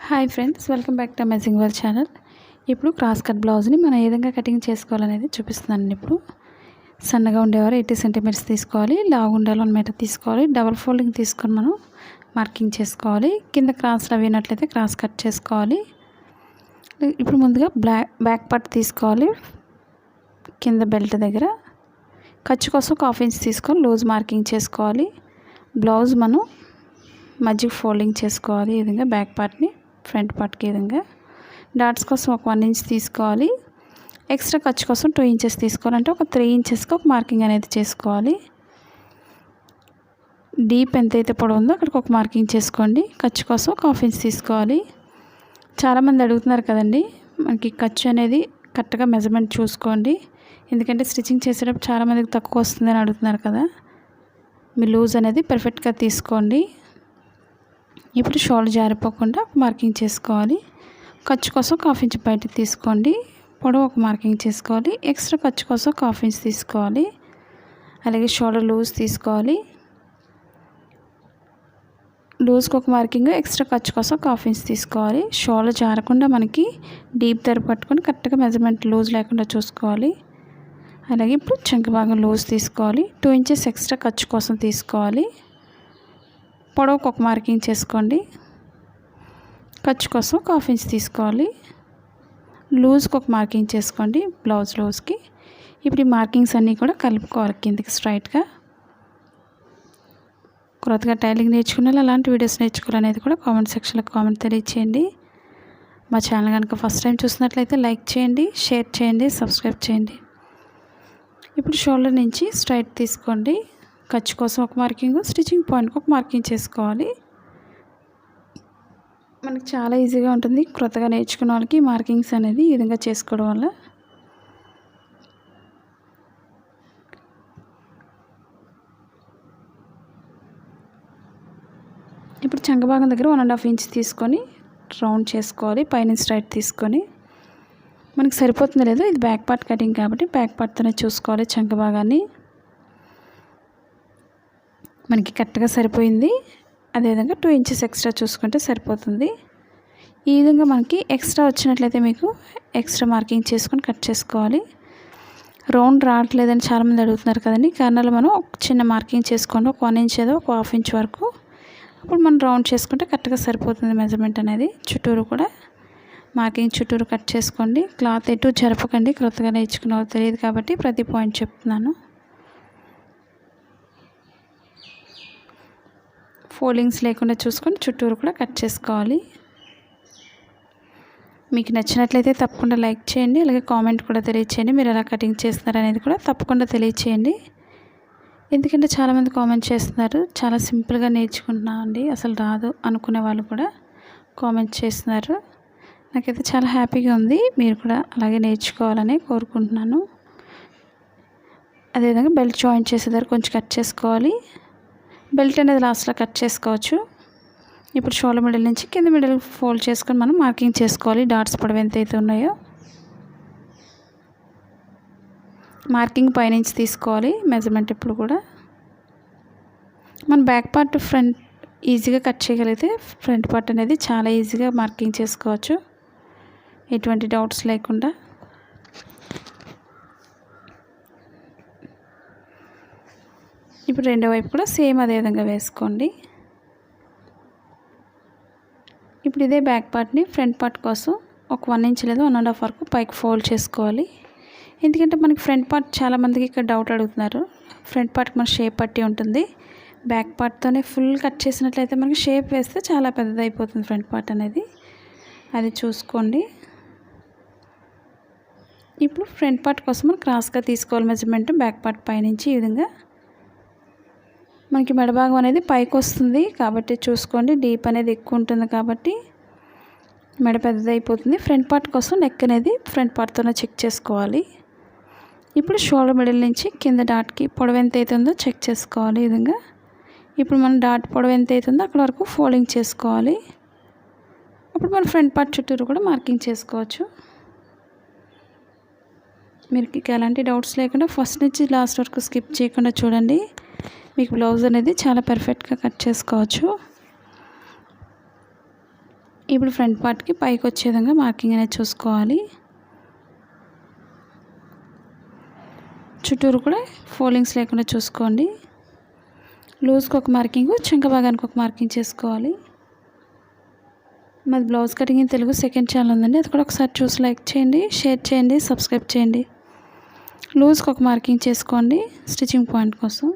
Hi friends, welcome back to amazing world channel. ఇప్పుడు cross cut బ్లౌజ్ని మనం ఏ విధంగా కటింగ్ చేసుకోవాలనేది చూపిస్తున్నాను. ఇప్పుడు సన్నగా ఉండేవారు 80 సెంటీమీటర్స్ తీసుకోవాలి, లావు ఉండాలి 1 మీటర్ తీసుకోవాలి. డబల్ ఫోల్డింగ్ తీసుకొని మనం మార్కింగ్ చేసుకోవాలి. కింద క్రాస్లు అవినట్లయితే క్రాస్ కట్ చేసుకోవాలి. ఇప్పుడు ముందుగా బ్యాక్ పార్ట్ తీసుకోవాలి. కింద బెల్ట్ దగ్గర ఖర్చు కోసం 1/2 ఇంచ్ తీసుకొని లూజ్ మార్కింగ్ చేసుకోవాలి. బ్లౌజ్ మనం మధ్యకి ఫోల్డింగ్ చేసుకోవాలి. ఈ విధంగా బ్యాక్ పార్ట్ని ఫ్రంట్ పార్ట్కి ఈ విధంగా డాట్స్ కోసం ఒక 1 ఇంచ్ తీసుకోవాలి. ఎక్స్ట్రా ఖర్చు కోసం 2 ఇంచెస్ తీసుకోవాలంటే ఒక 3 ఇంచెస్కి ఒక మార్కింగ్ అనేది చేసుకోవాలి. డీప్ ఎంతైతే పొడవు ఉందో అక్కడికి ఒక మార్కింగ్ చేసుకోండి. ఖర్చు కోసం 1/2 ఇంచ్ తీసుకోవాలి. చాలామంది అడుగుతున్నారు కదండి, మనకి ఖర్చు అనేది కరెక్ట్గా మెజర్మెంట్ చూసుకోండి, ఎందుకంటే స్టిచ్చింగ్ చేసేటప్పుడు చాలామందికి తక్కువ వస్తుందని అడుగుతున్నారు కదా. మీ లూజ్ అనేది పర్ఫెక్ట్గా తీసుకోండి. ఇప్పుడు షోల్డర్ జారిపోకుండా ఒక మార్కింగ్ చేసుకోవాలి. ఖర్చు కోసం 1/2 ఇంచ్ బయటకు తీసుకోండి. పొడవు ఒక మార్కింగ్ చేసుకోవాలి. ఎక్స్ట్రా ఖర్చు కోసం 1/2 ఇంచ్ తీసుకోవాలి. అలాగే షోల్డర్ లూజ్ తీసుకోవాలి. లూజ్కి ఒక మార్కింగ్, ఎక్స్ట్రా ఖర్చు కోసం 1/2 ఇంచ్ తీసుకోవాలి. షోల్డర్ జారకుండా మనకి డీప్ దగ్గర పట్టుకొని కరెక్ట్గా మెజర్మెంట్ లూజ్ లేకుండా చూసుకోవాలి. అలాగే ఇప్పుడు చంక భాగం లూజ్ తీసుకోవాలి. 2 ఇంచెస్ ఎక్స్ట్రా ఖర్చు కోసం తీసుకోవాలి. పొడవుకు ఒక మార్కింగ్ చేసుకోండి. ఖర్చు కోసం 1/2 ఇంచ్ తీసుకోవాలి. లూజ్కి ఒక మార్కింగ్ చేసుకోండి బ్లౌజ్ లూజ్కి. ఇప్పుడు ఈ మార్కింగ్స్ అన్నీ కూడా కలుపుకోవాలి కిందకి స్ట్రైట్గా. కొత్తగా టైలింగ్ నేర్చుకున్న అలాంటి వీడియోస్ నేర్చుకోవాలనేది కూడా కామెంట్ సెక్షన్లో కామెంట్ తెలియచేయండి. మా ఛానల్ కనుక ఫస్ట్ టైం చూసినట్లయితే లైక్ చేయండి, షేర్ చేయండి, సబ్స్క్రైబ్ చేయండి. ఇప్పుడు షోల్డర్ నుంచి స్ట్రైట్ తీసుకోండి. ఖర్చు కోసం ఒక మార్కింగ్, స్టిచ్చింగ్ పాయింట్కి ఒక మార్కింగ్ చేసుకోవాలి. మనకి చాలా ఈజీగా ఉంటుంది. కొత్తగా నేర్చుకున్న వాళ్ళకి మార్కింగ్స్ అనేది ఈ విధంగా చేసుకోవడం వల్ల. ఇప్పుడు చంక భాగం దగ్గర 1.5 ఇంచ్ తీసుకొని రౌండ్ చేసుకోవాలి. పైన స్ట్రైట్ తీసుకొని మనకి సరిపోతుందో లేదో, ఇది బ్యాక్ పార్ట్ కటింగ్ కాబట్టి బ్యాక్ పార్ట్తోనే చూసుకోవాలి. చంక భాగాన్ని మనకి కరెక్ట్గా సరిపోయింది. అదేవిధంగా 2 ఇంచెస్ ఎక్స్ట్రా చూసుకుంటే సరిపోతుంది. ఈ విధంగా మనకి ఎక్స్ట్రా వచ్చినట్లయితే మీకు ఎక్స్ట్రా మార్కింగ్ చేసుకొని కట్ చేసుకోవాలి. రౌండ్ రావట్లేదని చాలామంది అడుగుతున్నారు కదండి. కారణాలు మనం ఒక చిన్న మార్కింగ్ చేసుకోండి, ఒక 1 ఇంచ్ ఏదో ఒక 1/2 ఇంచ్ వరకు. అప్పుడు మనం రౌండ్ చేసుకుంటే కరెక్ట్గా సరిపోతుంది మెజర్మెంట్ అనేది. చుట్టూరు కూడా మార్కింగ్ చుట్టూరు కట్ చేసుకోండి. క్లాత్ ఎటు జరపకండి, కొత్తగా నేర్చుకున్న తెలియదు కాబట్టి ప్రతి పాయింట్ చెప్తున్నాను. ఫోల్డింగ్స్ లేకుండా చూసుకొని చుట్టూరు కూడా కట్ చేసుకోవాలి. మీకు నచ్చినట్లయితే తప్పకుండా లైక్ చేయండి, అలాగే కామెంట్ కూడా తెలియచేయండి. మీరు ఎలా కటింగ్ చేస్తున్నారు అనేది కూడా తప్పకుండా తెలియచేయండి. ఎందుకంటే చాలామంది కామెంట్ చేస్తున్నారు, చాలా సింపుల్గా నేర్చుకుంటున్నాం అండి, అసలు రాదు అనుకునే వాళ్ళు కూడా కామెంట్ చేస్తున్నారు. నాకైతే చాలా హ్యాపీగా ఉంది. మీరు కూడా అలాగే నేర్చుకోవాలని కోరుకుంటున్నాను. అదేవిధంగా బెల్ట్ జాయింట్ చేసే దగ్గర కొంచెం కట్ చేసుకోవాలి. బెల్ట్ అనేది లాస్ట్లో కట్ చేసుకోవచ్చు. ఇప్పుడు షోల్డర్ మిడిల్ నుంచి కింద మిడిల్ ఫోల్డ్ చేసుకొని మనం మార్కింగ్ చేసుకోవాలి. డాట్స్ పొడవు ఎంతైతే ఉన్నాయో మార్కింగ్ పైనుంచి తీసుకోవాలి మెజర్మెంట్. ఇప్పుడు కూడా మన బ్యాక్ పార్ట్ ఫ్రంట్ ఈజీగా కట్ చేయగలిగితే ఫ్రంట్ పార్ట్ అనేది చాలా ఈజీగా మార్కింగ్ చేసుకోవచ్చు, ఎటువంటి డౌట్స్ లేకుండా. ఇప్పుడు రెండో వైపు కూడా సేమ్ అదే విధంగా వేసుకోండి. ఇప్పుడు ఇదే బ్యాక్ పార్ట్ని ఫ్రంట్ పార్ట్ కోసం ఒక 1 ఇంచ్ లేదా 1.5 వరకు పైకి ఫోల్డ్ చేసుకోవాలి. ఎందుకంటే మనకి ఫ్రంట్ పార్ట్ చాలామందికి ఇక్కడ డౌట్ అడుగుతున్నారు. ఫ్రంట్ పార్ట్కి మన షేప్ పట్టి ఉంటుంది. బ్యాక్ పార్ట్తోనే ఫుల్ కట్ చేసినట్లయితే మనకి షేప్ వేస్తే చాలా పెద్దదైపోతుంది ఫ్రంట్ పార్ట్ అనేది, అది చూసుకోండి. ఇప్పుడు ఫ్రంట్ పార్ట్ కోసం మనం క్రాస్గా తీసుకోవాలి మెజర్మెంట్. బ్యాక్ పార్ట్ పైనుంచి ఈ విధంగా మనకి మెడభాగం అనేది పైకి వస్తుంది కాబట్టి చూసుకోండి. డీప్ అనేది ఎక్కువ ఉంటుంది కాబట్టి మెడ పెద్దదైపోతుంది. ఫ్రంట్ పార్ట్ కోసం నెక్ అనేది ఫ్రంట్ పార్ట్తోనే చెక్ చేసుకోవాలి. ఇప్పుడు షోల్డర్ మిడిల్ నుంచి కింద డాట్కి పొడవు ఎంత అవుతుందో చెక్ చేసుకోవాలి. ఈ విధంగా ఇప్పుడు మనం డాట్ పొడవు ఎంత అవుతుందో అక్కడ వరకు ఫోల్డింగ్ చేసుకోవాలి. అప్పుడు మనం ఫ్రంట్ పార్ట్ చుట్టూరు కూడా మార్కింగ్ చేసుకోవచ్చు. మీకు ఎలాంటి డౌట్స్ లేకుండా ఫస్ట్ నుంచి లాస్ట్ వరకు స్కిప్ చేయకుండా చూడండి. మీకు బ్లౌజ్ అనేది చాలా పర్ఫెక్ట్గా కట్ చేసుకోవచ్చు. ఇప్పుడు ఫ్రంట్ పార్ట్కి పైకి వచ్చే విధంగా మార్కింగ్ అనేది చూసుకోవాలి. చుట్టూరు కూడా ఫోల్డింగ్స్ లేకుండా చూసుకోండి. లూజ్కి ఒక మార్కింగ్, చంక భాగానికి ఒక మార్కింగ్ చేసుకోవాలి. మాది blouse cutting in Telugu second channel ఉందండి, అది కూడా ఒకసారి చూసి లైక్ చేయండి, షేర్ చేయండి, సబ్స్క్రైబ్ చేయండి. లూజ్కి ఒక మార్కింగ్ చేసుకోండి స్టిచ్చింగ్ పాయింట్ కోసం.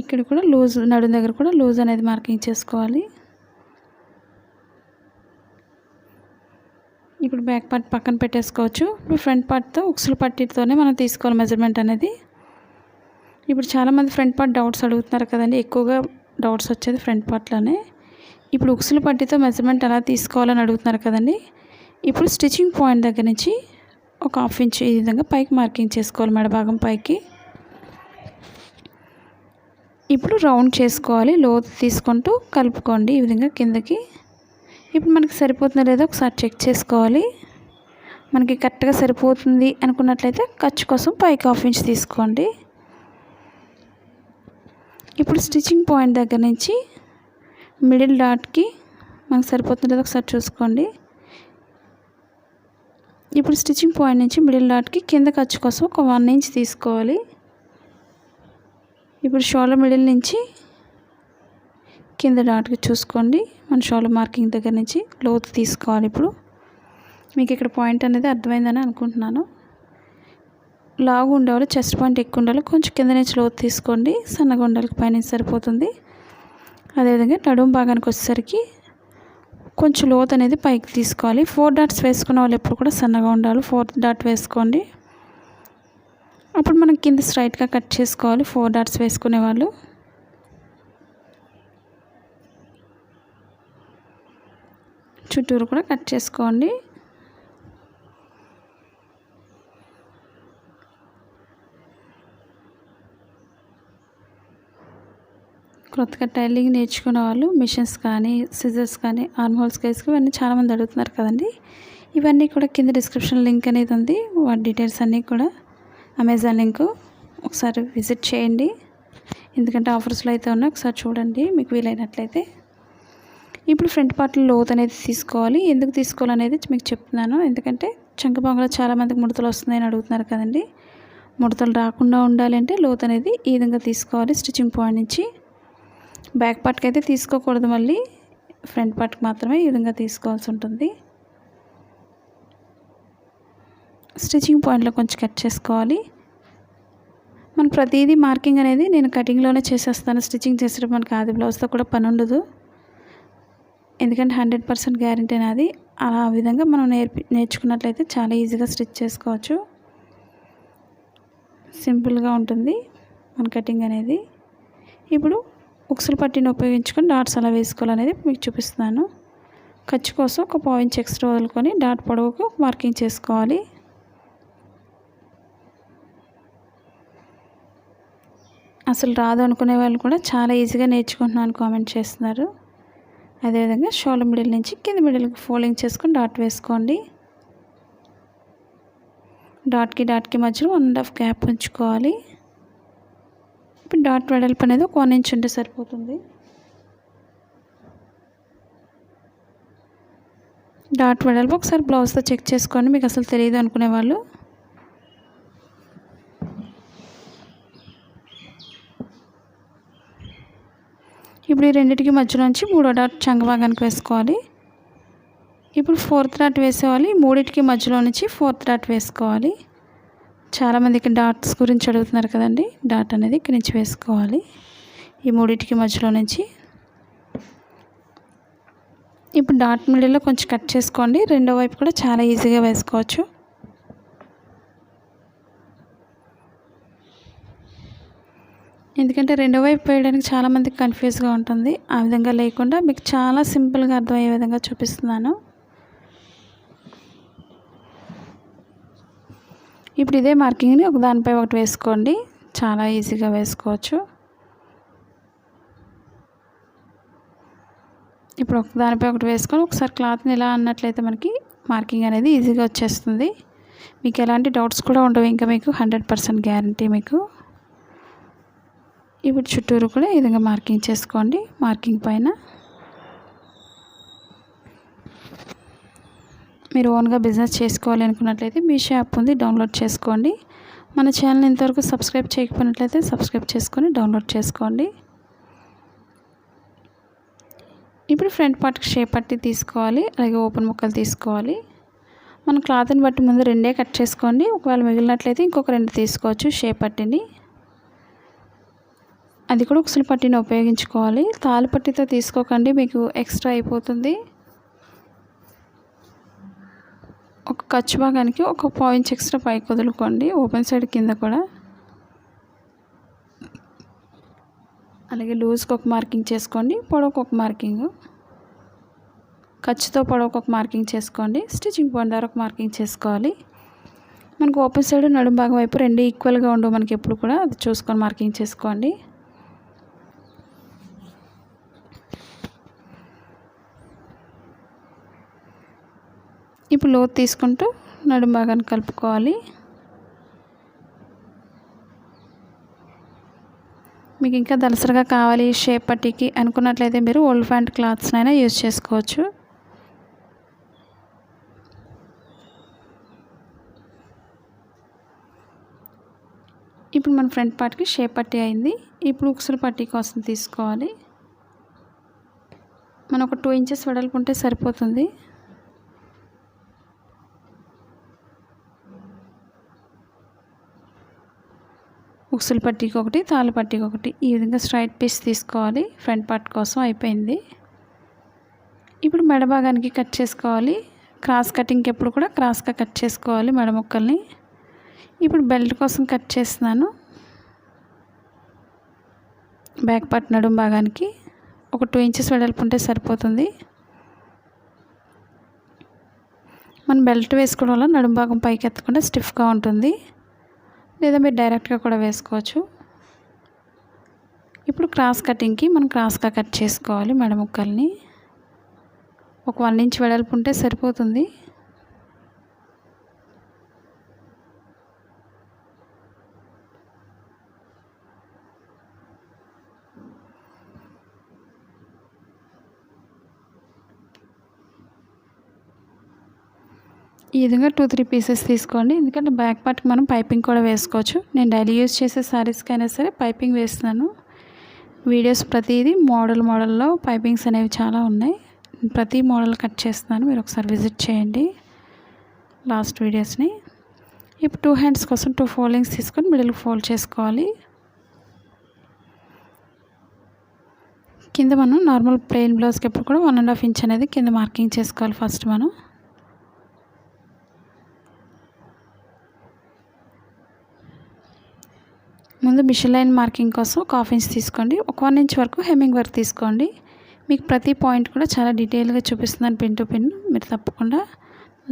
ఇక్కడ కూడా లూజ్, నడుం దగ్గర కూడా లూజ్ అనేది మార్కింగ్ చేసుకోవాలి. ఇప్పుడు బ్యాక్ పార్ట్ పక్కన పెట్టేసుకోవచ్చు. ఇప్పుడు ఫ్రంట్ పార్ట్తో ఉక్సులు పట్టితోనే మనం తీసుకోవాలి మెజర్మెంట్ అనేది. ఇప్పుడు చాలామంది ఫ్రంట్ పార్ట్ డౌట్స్ అడుగుతున్నారు కదండి, ఎక్కువగా డౌట్స్ వచ్చేది ఫ్రంట్ పార్ట్లోనే. ఇప్పుడు ఉక్సులు పట్టితో మెజర్మెంట్ ఎలా తీసుకోవాలని అడుగుతున్నారు కదండి. ఇప్పుడు స్టిచ్చింగ్ పాయింట్ దగ్గర నుంచి ఒక 1/2 ఇంచ్ ఈ విధంగా పైకి మార్కింగ్ చేసుకోవాలి, మెడభాగం పైకి. ఇప్పుడు రౌండ్ చేసుకోవాలి, లోతు తీసుకుంటూ కలుపుకోండి ఈ విధంగా కిందకి. ఇప్పుడు మనకి సరిపోతుందో లేదో ఒకసారి చెక్ చేసుకోవాలి. మనకి కరెక్ట్గా సరిపోతుంది అనుకున్నట్లయితే ఖర్చు కోసం పైకి 1/2 ఇంచ్ తీసుకోండి. ఇప్పుడు స్టిచ్చింగ్ పాయింట్ దగ్గర నుంచి మిడిల్ డాట్కి మనకు సరిపోతుందో లేదో ఒకసారి చూసుకోండి. ఇప్పుడు స్టిచ్చింగ్ పాయింట్ నుంచి మిడిల్ డాట్కి కింద ఖర్చు కోసం ఒక 1 ఇంచ్ తీసుకోవాలి. ఇప్పుడు షోల్డర్ మిడిల్ నుంచి కింద డాట్కి చూసుకోండి. మన షోల్డర్ మార్కింగ్ దగ్గర నుంచి లోతు తీసుకోవాలి. ఇప్పుడు మీకు ఇక్కడ పాయింట్ అనేది అర్థమైందని అనుకుంటున్నాను. లావు ఉండేవాళ్ళు చెస్ట్ పాయింట్ ఎక్కువ ఉండాలి, కొంచెం కింద నుంచి లోతు తీసుకోండి. సన్నగా ఉండాలి, పైన సరిపోతుంది. అదేవిధంగా నడుము భాగానికి వచ్చేసరికి కొంచెం లోతు అనేది పైకి తీసుకోవాలి. 4 డాట్స్ వేసుకున్న వాళ్ళు ఎప్పుడు కూడా సన్నగా ఉండాలి. 4 డాట్ వేసుకోండి. అప్పుడు మనం కింద స్ట్రైట్గా కట్ చేసుకోవాలి 4 డాట్స్ వేసుకునే వాళ్ళు. చుట్టూరు కూడా కట్ చేసుకోండి. కొత్తగా టైలరింగ్ నేర్చుకునే వాళ్ళు మిషన్స్ కానీ, సిజర్స్ కానీ, ఆర్మ్ హోల్స్ కేసుకు ఇవన్నీ చాలామంది అడుగుతున్నారు కదండి. ఇవన్నీ కూడా కింద డిస్క్రిప్షన్ లింక్ అనేది ఉంది, వాటి డీటెయిల్స్ అన్నీ కూడా అమెజాన్ లింకు ఒకసారి విజిట్ చేయండి. ఎందుకంటే ఆఫర్స్లో అయితే ఉన్నాయి, ఒకసారి చూడండి మీకు వీలైనట్లయితే. ఇప్పుడు ఫ్రంట్ పార్ట్లో లోతు అనేది తీసుకోవాలి. ఎందుకు తీసుకోవాలనేది మీకు చెప్తున్నాను. ఎందుకంటే చంక భాగంలో చాలామందికి ముడతలు వస్తున్నాయని అడుగుతున్నారు కదండి. ముడతలు రాకుండా ఉండాలి అంటే లోతు అనేది ఈ విధంగా తీసుకోవాలి. స్టిచ్చింగ్ పాయింట్ నుంచి బ్యాక్ పార్ట్కి అయితే తీసుకోకూడదు, మళ్ళీ ఫ్రంట్ పార్ట్కి మాత్రమే ఈ విధంగా తీసుకోవాల్సి ఉంటుంది. స్టిచ్చింగ్ పాయింట్లో కొంచెం కట్ చేసుకోవాలి. మనం ప్రతిదీ మార్కింగ్ అనేది నేను కటింగ్లోనే చేసేస్తాను. స్టిచ్చింగ్ చేసేటప్పుడు మనకి ఆది బ్లౌజ్తో కూడా పని ఉండదు, ఎందుకంటే 100% గ్యారంటీ నాది. ఆ విధంగా మనం నేర్చుకున్నట్లయితే చాలా ఈజీగా స్టిచ్ చేసుకోవచ్చు, సింపుల్గా ఉంటుంది మన కటింగ్ అనేది. ఇప్పుడు ఉక్సులు పట్టిని ఉపయోగించుకొని డాట్స్ ఎలా వేసుకోవాలనేది మీకు చూపిస్తున్నాను. ఖర్చు కోసం ఒక 1/4 ఇంచ్ ఎక్స్ట్రా వదులుకొని డాట్ పొడవుకు మార్కింగ్ చేసుకోవాలి. అసలు రాదు అనుకునే వాళ్ళు కూడా చాలా ఈజీగా నేర్చుకుంటున్నాను కామెంట్ చేస్తున్నారు. అదేవిధంగా షోల్డర్ మిడిల్ నుంచి కింద మిడిల్కి ఫోల్డింగ్ చేసుకొని డాట్ వేసుకోండి. డాట్కి మధ్యలో 1.5 గ్యాప్ ఉంచుకోవాలి. ఇప్పుడు డాట్ వెడల్పు అనేది ఒక 1 ఇంచ్ ఉంటే సరిపోతుంది. డాట్ వెడల్పు ఒకసారి బ్లౌజ్తో చెక్ చేసుకోండి, మీకు అసలు తెలియదు అనుకునే వాళ్ళు. ఇప్పుడు ఈ రెండింటికి మధ్యలో నుంచి 3వ డాట్ చంక భాగానికి వేసుకోవాలి. ఇప్పుడు 4th డాట్ వేసేవాలి. మూడింటికి మధ్యలో నుంచి 4th డాట్ వేసుకోవాలి. చాలామందికి డాట్స్ గురించి అడుగుతున్నారు కదండి. డాట్ అనేది ఇక్కడి నుంచి వేసుకోవాలి ఈ మూడింటికి మధ్యలో నుంచి. ఇప్పుడు డాట్ మిడిల్లో కొంచెం కట్ చేసుకోండి. రెండో వైపు కూడా చాలా ఈజీగా వేసుకోవచ్చు. ఎందుకంటే రెండో వైపు వేయడానికి చాలామందికి కన్ఫ్యూజ్గా ఉంటుంది. ఆ విధంగా లేకుండా మీకు చాలా సింపుల్గా అర్థమయ్యే విధంగా చూపిస్తున్నాను. ఇప్పుడు ఇదే మార్కింగ్ని ఒక దానిపై ఒకటి వేసుకోండి, చాలా ఈజీగా వేసుకోవచ్చు. ఇప్పుడు ఒక దానిపై ఒకటి వేసుకొని ఒకసారి క్లాత్ని ఇలా అన్నట్లయితే మనకి మార్కింగ్ అనేది ఈజీగా వచ్చేస్తుంది. మీకు ఎలాంటి డౌట్స్ కూడా ఉండవు, ఇంకా మీకు 100% గ్యారంటీ మీకు. ఇప్పుడు చుట్టూరు కూడా ఈ విధంగా మార్కింగ్ చేసుకోండి. మార్కింగ్ పైన మీరు ఓన్గా బిజినెస్ చేసుకోవాలి అనుకున్నట్లయితే మీ షాప్ ఉంది, డౌన్లోడ్ చేసుకోండి. మన ఛానల్ ఇంతవరకు సబ్స్క్రైబ్ చేయకపోయినట్లయితే సబ్స్క్రైబ్ చేసుకొని డౌన్లోడ్ చేసుకోండి. ఇప్పుడు ఫ్రంట్ పార్ట్కి షేప్ పట్టి తీసుకోవాలి, అలాగే ఓపెన్ ముక్కలు తీసుకోవాలి. మన క్లాత్ని బట్టి ముందు 2 కట్ చేసుకోండి. ఒకవేళ మిగిలినట్లయితే ఇంకొక 2 తీసుకోవచ్చు షేప్ పట్టిని. అది కూడా ఉక్సులు పట్టిని ఉపయోగించుకోవాలి. తాళ్ళు పట్టితో తీసుకోకండి, మీకు ఎక్స్ట్రా అయిపోతుంది. ఒక ఖర్చు భాగానికి ఒక పావు ఇంచ్ ఎక్స్ట్రా పైకి వదులుకోండి, ఓపెన్ సైడ్ కింద కూడా. అలాగే లూజ్కి ఒక మార్కింగ్ చేసుకోండి, పొడవుకు ఒక మార్కింగ్, ఖర్చుతో పొడవుకు ఒక మార్కింగ్ చేసుకోండి. స్టిచ్చింగ్ పాయింట్ ద్వారా ఒక మార్కింగ్ చేసుకోవాలి. మనకు ఓపెన్ సైడ్ నడుము భాగం వైపు 2 ఈక్వల్గా ఉండవు మనకి ఎప్పుడు కూడా, అది చూసుకొని మార్కింగ్ చేసుకోండి. ఇప్పుడు లోతు తీసుకుంటూ నడుము భాగాన్ని కలుపుకోవాలి. మీకు ఇంకా దలసరిగా కావాలి షేప్ పట్టికి అనుకున్నట్లయితే మీరు ఓల్డ్ ప్యాంట్ క్లాత్స్నైనా యూజ్ చేసుకోవచ్చు. ఇప్పుడు మన ఫ్రంట్ పార్ట్కి షేప్ పట్టి అయింది. ఇప్పుడు ఉక్సులు పట్టి కోసం తీసుకోవాలి. మనం ఒక 2 ఇంచెస్ వెడల్పు ఉంటే సరిపోతుంది. ఉక్సులు పట్టీకి ఒకటి, తాళ్ళు పట్టీకి ఒకటి, ఈ విధంగా స్ట్రైట్ పీస్ తీసుకోవాలి. ఫ్రంట్ పార్ట్ కోసం అయిపోయింది. ఇప్పుడు మెడ భాగానికి కట్ చేసుకోవాలి. క్రాస్ కటింగ్కి ఎప్పుడు కూడా క్రాస్గా కట్ చేసుకోవాలి మెడ ముక్కల్ని. ఇప్పుడు బెల్ట్ కోసం కట్ చేస్తున్నాను. బ్యాక్ పార్ట్ నడుము భాగానికి ఒక 2 ఇంచెస్ వెడల్పు ఉంటే సరిపోతుంది. మనం బెల్ట్ వేసుకోవడం వల్ల నడుము భాగం పైకి ఎత్తకుండా స్టిఫ్గా ఉంటుంది, లేదా మీరు డైరెక్ట్గా కూడా వేసుకోవచ్చు. ఇప్పుడు క్రాస్ కటింగ్కి మనం క్రాస్గా కట్ చేసుకోవాలి మెడ ముక్కల్ని. ఒక 1 ఇంచ్ వెడల్పు ఉంటే సరిపోతుంది. ఈ విధంగా 2-3 పీసెస్ తీసుకోండి, ఎందుకంటే బ్యాక్ పార్ట్కి మనం పైపింగ్ కూడా వేసుకోవచ్చు. నేను డైలీ యూజ్ చేసే శారీస్కైనా సరే పైపింగ్ వేస్తున్నాను. వీడియోస్ ప్రతిదీ మోడల్లో పైపింగ్స్ అనేవి చాలా ఉన్నాయి. ప్రతి మోడల్ కట్ చేస్తున్నాను, మీరు ఒకసారి విజిట్ చేయండి లాస్ట్ వీడియోస్ని. ఇప్పుడు 2 హ్యాండ్స్ కోసం 2 ఫోల్డింగ్స్ తీసుకొని మిడిల్ ఫోల్డ్ చేసుకోవాలి. కింద మనం నార్మల్ ప్లెయిన్ బ్లౌజ్కి ఎప్పుడు కూడా 1.5 ఇంచ్ అనేది కింద మార్కింగ్ చేసుకోవాలి. ఫస్ట్ మనం ముందు మిషన్ లైన్ మార్కింగ్ కోసం ఒక 1/2 ఇంచ్ తీసుకోండి. ఒక 1 ఇంచ్ వరకు హెమ్మింగ్ వర్క్ తీసుకోండి. మీకు ప్రతి పాయింట్ కూడా చాలా డీటెయిల్గా చూపిస్తున్నాను పిన్ టు పిన్. మీరు తప్పకుండా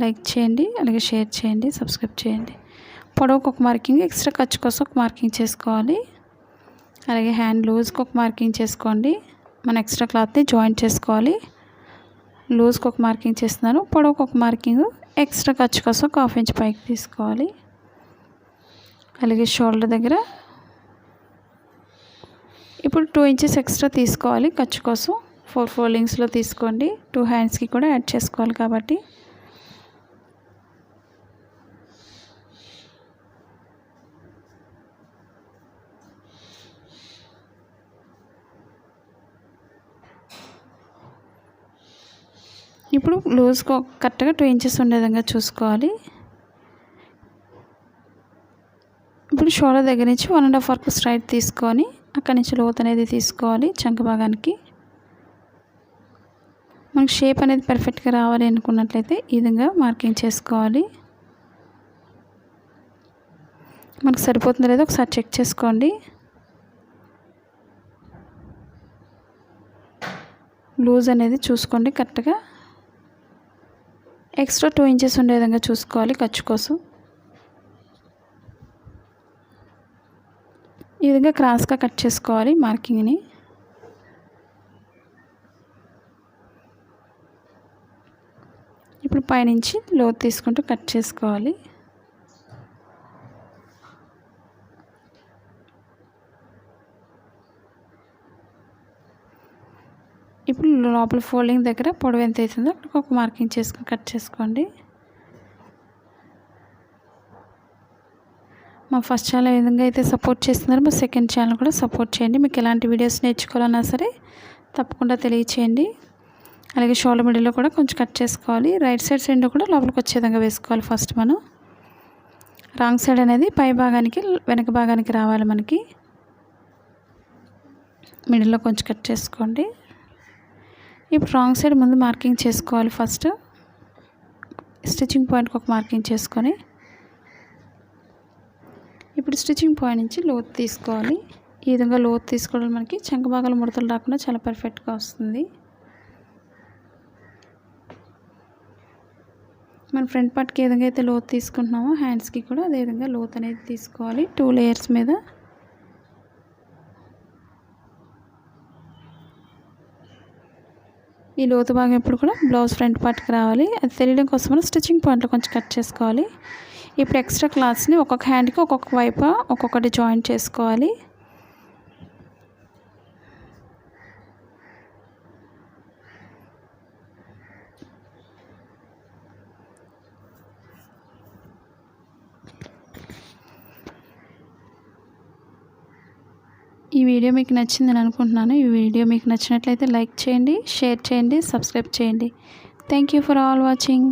లైక్ చేయండి, అలాగే షేర్ చేయండి, సబ్స్క్రైబ్ చేయండి. పొడవుకు ఒక మార్కింగ్, ఎక్స్ట్రా ఖర్చు కోసం ఒక మార్కింగ్ చేసుకోవాలి. అలాగే హ్యాండ్ లూజ్కి ఒక మార్కింగ్ చేసుకోండి. మన ఎక్స్ట్రా క్లాత్ని జాయింట్ చేసుకోవాలి. లూజ్కి ఒక మార్కింగ్ చేస్తున్నాను, పొడవుకు ఒక మార్కింగ్, ఎక్స్ట్రా ఖర్చు కోసం ఒక 1/2 ఇంచ్ పైకి తీసుకోవాలి. అలాగే షోల్డర్ దగ్గర ఇప్పుడు 2 ఇంచెస్ ఎక్స్ట్రా తీసుకోవాలి ఖర్చు కోసం. 4 ఫోల్డింగ్స్లో తీసుకోండి. 2 హ్యాండ్స్కి కూడా యాడ్ చేసుకోవాలి కాబట్టి. ఇప్పుడు లూజ్గా కరెక్ట్గా 2 ఇంచెస్ ఉండే విధంగా చూసుకోవాలి. ఇప్పుడు షోల్డర్ దగ్గర నుంచి 1.5 వరకు స్ట్రైట్ తీసుకొని అక్కడి నుంచి లోతు అనేది తీసుకోవాలి చంక భాగానికి. మనకు షేప్ అనేది పర్ఫెక్ట్గా రావాలి అనుకున్నట్లయితే ఈ విధంగా మార్కింగ్ చేసుకోవాలి. మనకు సరిపోతుందో లేదో ఒకసారి చెక్ చేసుకోండి. లూజ్ అనేది చూసుకోండి కరెక్ట్గా. ఎక్స్ట్రా 2 ఇంచెస్ ఉండే విధంగా చూసుకోవాలి ఖర్చు కోసం. ఈ విధంగా క్రాస్గా కట్ చేసుకోవాలి మార్కింగ్ని. ఇప్పుడు పైనుంచి లోతు తీసుకుంటూ కట్ చేసుకోవాలి. ఇప్పుడు లోపల ఫోల్డింగ్ దగ్గర పొడవు ఎంత అవుతుందో అక్కడ ఒక మార్కింగ్ చేసుకొని కట్ చేసుకోండి. మా ఫస్ట్ ఛానల్ ఏ విధంగా అయితే సపోర్ట్ చేస్తున్నారో మా సెకండ్ ఛానల్ కూడా సపోర్ట్ చేయండి. మీకు ఎలాంటి వీడియోస్ నేర్చుకోవాలన్నా సరే తప్పకుండా తెలియచేయండి. అలాగే షోల్డర్ మిడిల్లో కూడా కొంచెం కట్ చేసుకోవాలి. రైట్ సైడ్ సైడ్ కూడా లోపలికి వచ్చే విధంగా వేసుకోవాలి. ఫస్ట్ మనం రాంగ్ సైడ్ అనేది పై భాగానికి వెనక భాగానికి రావాలి. మనకి మిడిల్లో కొంచెం కట్ చేసుకోండి. ఇప్పుడు రాంగ్ సైడ్ ముందు మార్కింగ్ చేసుకోవాలి. ఫస్ట్ స్టిచ్చింగ్ పాయింట్కి ఒక మార్కింగ్ చేసుకొని ఇప్పుడు స్టిచ్చింగ్ పాయింట్ నుంచి లోతు తీసుకోవాలి. ఈ విధంగా లోతు తీసుకోవడం మనకి చంక భాగాలు ముడతలు రాకుండా చాలా పర్ఫెక్ట్గా వస్తుంది. మన ఫ్రంట్ పార్ట్కి ఏ విధంగా అయితే లోతు తీసుకుంటున్నామో హ్యాండ్స్కి కూడా అదే విధంగా లోతు అనేది తీసుకోవాలి. 2 లేయర్స్ మీద ఈ లోతు భాగం ఎప్పుడు కూడా బ్లౌజ్ ఫ్రంట్ పార్ట్కి రావాలి. అది తెలియడం కోసం మనం స్టిచ్చింగ్ పాయింట్లో కొంచెం కట్ చేసుకోవాలి. ఇప్పుడు ఎక్స్ట్రా క్లాత్స్ని ఒక్కొక్క హ్యాండ్కి ఒక్కొక్క వైపు ఒక్కొక్కటి జాయింట్ చేసుకోవాలి. ఈ వీడియో మీకు నచ్చిందని అనుకుంటున్నాను. ఈ వీడియో మీకు నచ్చినట్లయితే లైక్ చేయండి, షేర్ చేయండి, సబ్స్క్రైబ్ చేయండి. Thank you for all watching.